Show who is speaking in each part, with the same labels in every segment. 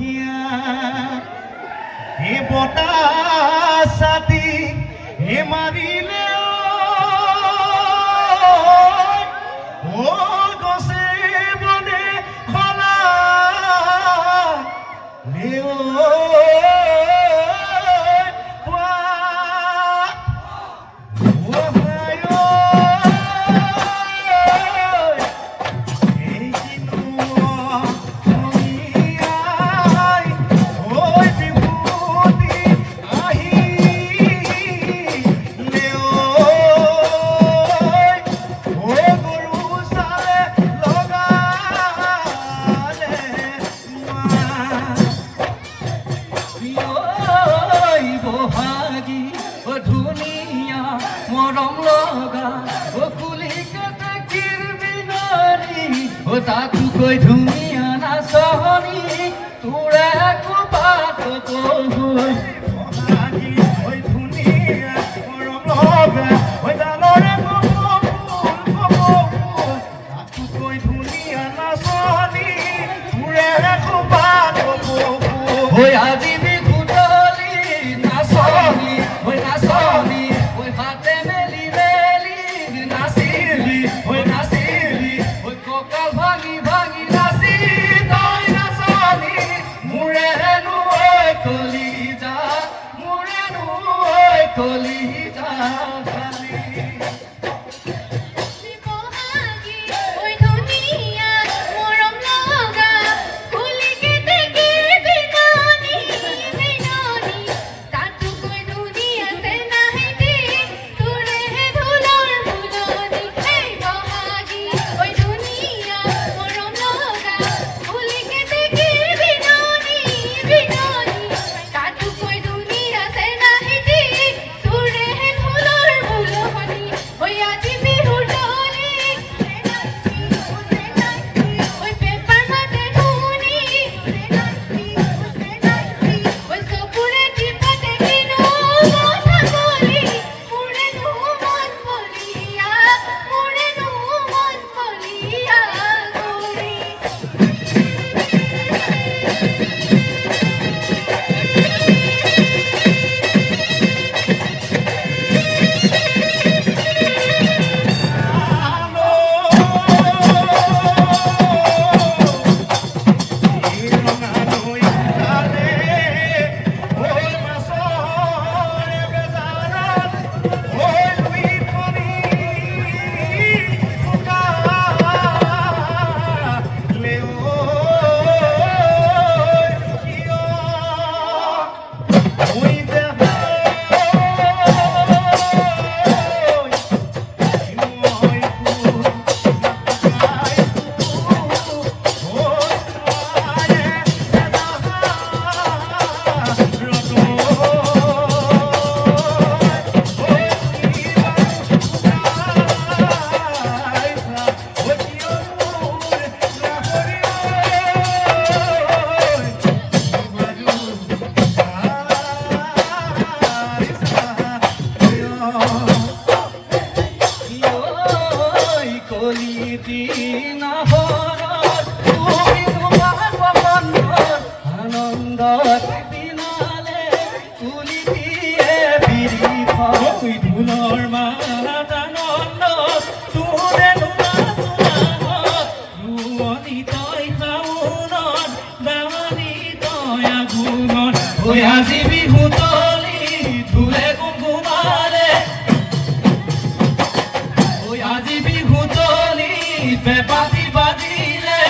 Speaker 1: হিয়া হে বতাহ ছাতি হে মাৰিলে ও গছে বনে খলা লেও
Speaker 2: তাকু কই ধুনিয়া না সহনি তোরা কো পাত কই
Speaker 1: আজি ওই ধুনিয়া মরম লগা ওই দালরে তাকু কই ধুনিয়া না সহনি তোরা কো পাত
Speaker 2: ওই আজি বিকুতলি না সহনি ওই না সহনি ওই হাতে মেলি মেলি নাসিলি ওই নাসিলি ওই কোকাল ভাঙি ভাঙি নাসি তাই নাসনি মুরেনু ওই কলিজা মুরেনু ওই কলিজা খালি আজি বিহুতলি ধুলে কুকুমালে ওই আজি বিহুতলি বেপাতি বাজিলে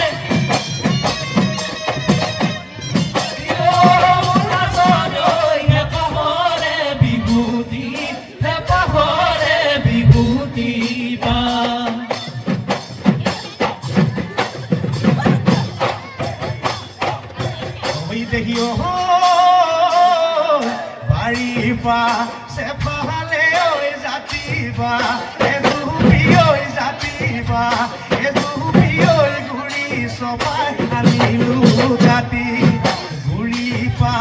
Speaker 2: বিভূতি পাহরে বিভূতি বা
Speaker 1: দেখিও বাড়িবা সেফালে ওই জাতিবা এদুবি ওই জাতিবা এদুবি ওই ঘুরি সবাই আনিলু জাতি ঘুরি পা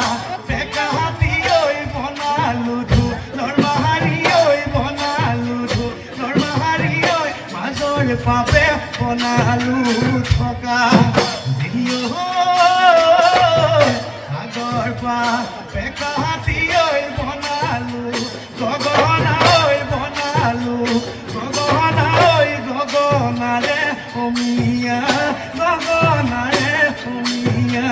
Speaker 1: বেকা হাতি ওই বনালু ধু নরমাহারি ওই বনালু ধু নরমাহারি ওই মাজর পাপে বনালু থকা দেখিও পা বেকাহাতি ঐ বনালো গগনা ঐ বনালো গগনা ঐ গগনাৰে অমিয়া গগনাৰে অমিয়া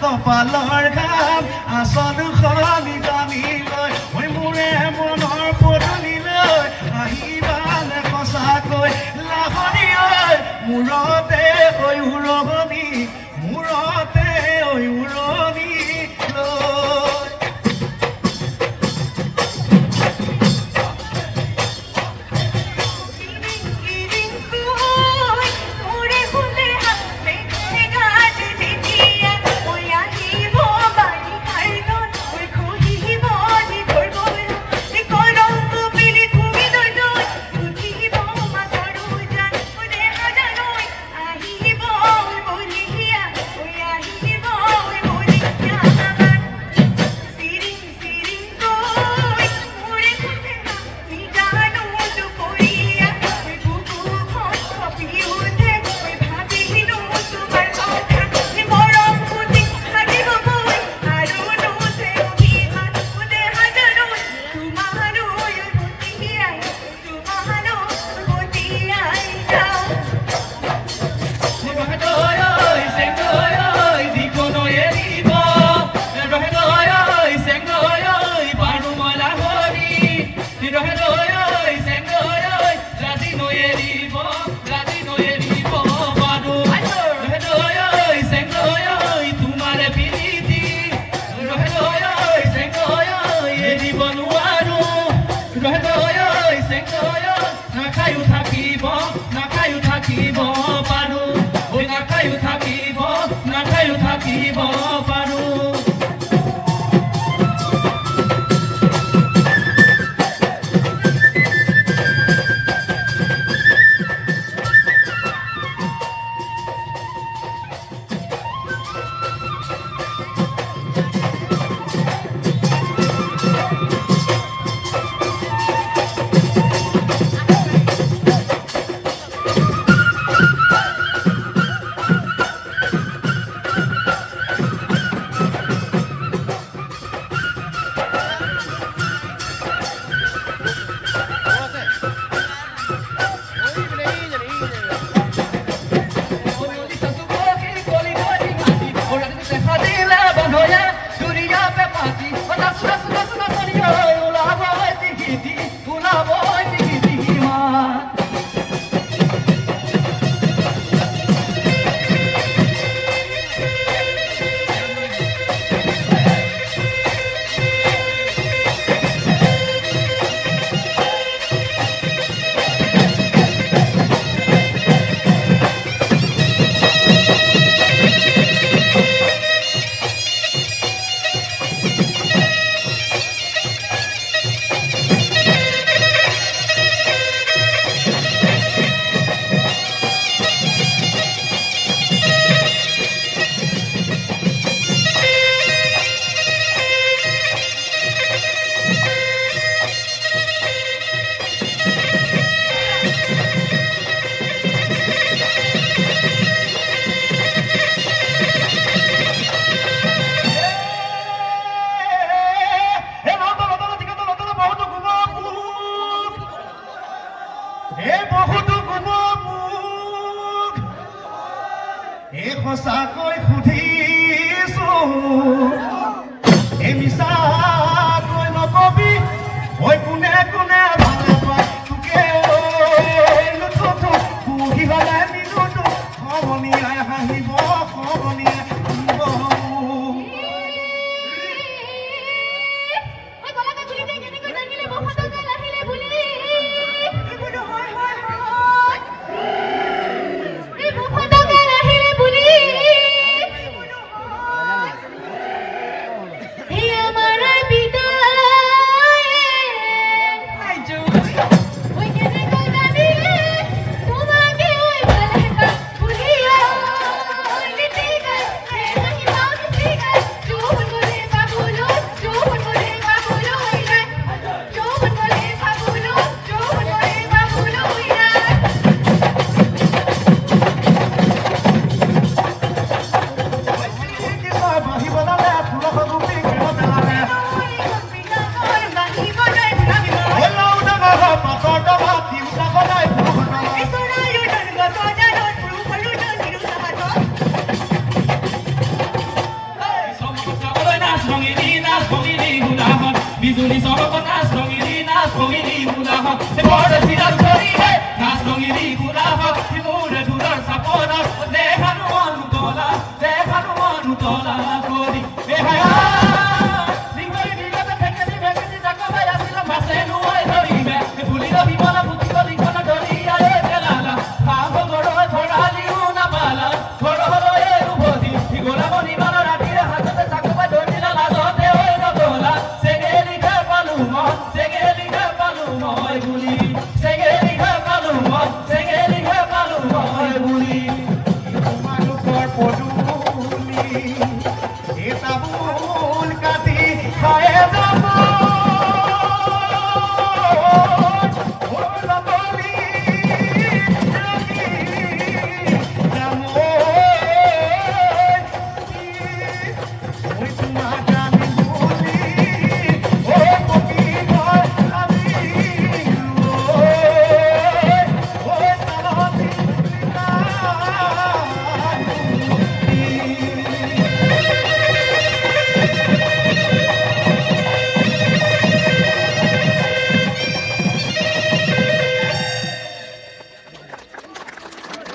Speaker 1: কপালৰ ঘাম আচল খনি টানি লৈ ঐ মোৰে মনৰ পদূলি লৈ আহিবানে সঁচাকৈ লাহনি ঐ মূৰতে ঐ উৰণি মূৰতে ঐ উৰণি লৈ
Speaker 2: বিজুলি চমক নাচ ৰঙিলি গুলা হওক বৰ চিৰাল কৰি হে নাচ ৰঙিলি গুলা হওক মোৰে দূৰৰ চাপৰত দেখানো অনুতলা কৰি এ হায় সিংহৰি বিগত ফেকেলি জাকবাই আছিল মাছে নুৱাই ধৰিবে ভুলি ৰহিবল বুদ্ধি লিখন ধৰিয়া এ তেলালা খাব গড় ধৰালিও নাপালা ঘৰ হলয়ে উভতি গোলাম নিবাল ৰাতিৰে হাততে জাকবাই ধৰিলা লাজতে হৈ নগলা চেগেলি ঘৰ পালো মই বুলি চেগেলি ঘৰ পালো মই বুলি
Speaker 1: তোমালোকৰ পদূলি